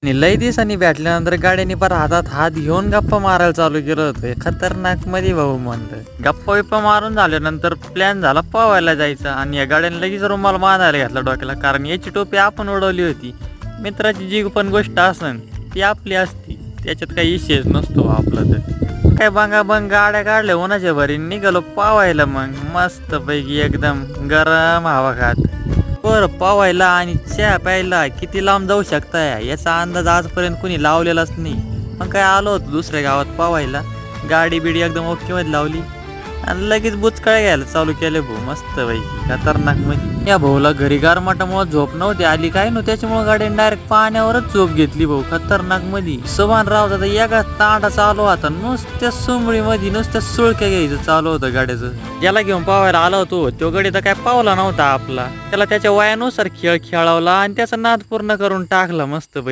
आणि लई दिवसांनी भेटल्यानंतर गाड्याने पर हातात हात घेऊन गप्पा मारायला चालू केलं होतं. खतरनाक मध्ये भाऊ म्हणलं. गप्पा बिप्पा मारून झाल्यानंतर प्लॅन झाला पोहायला जायचा आणि या गाड्याने लगेच रुमाल बांधायला घेतला डोक्याला, कारण याची टोपी आपण उडवली होती. मित्राची जी पण गोष्ट असन ती आपली असती, त्याच्यात काही विषयच नसतो आपला. तर काय बांगा बंग गाड्या काढल्या उन्हाच्या भरी निघालो पावायला. मग मस्त पैकी एकदम गरम हवा खात बर पावायला आणि चहा प्यायला किती लांब जाऊ शकताय याचा अंदाज आजपर्यंत कुणी लावलेलाच नाही. मग काय आलो होतो दुसऱ्या गावात पावायला, गाडी बिडी एकदम ओके मध्ये लावली आणि लगेच बुचकाळे घ्यायला चालू केले भाऊ. मस्त पैकी खतरनाक मध्ये. या भाऊला घरी गारमाटामुळे झोप नव्हती आली काय नव्हती, त्याच्यामुळे गाडीने डायरेक्ट पाण्यावरच झोप घेतली भाऊ. खतरनाक मध्ये सुभान राव दादा एका तांडा चालू होता, नुसत्या सुंबळी मध्ये नुसत्या सुळक्या घ्यायचं चालू होतं गाड्याचं. ज्याला घेऊन पावायला आला होतो तो गडी तर काय पावला नव्हता आपला, त्याला त्याच्या वयानुसार खेळ खेळवला आणि त्याचा नाद पूर्ण करून टाकला मस्त पैकी.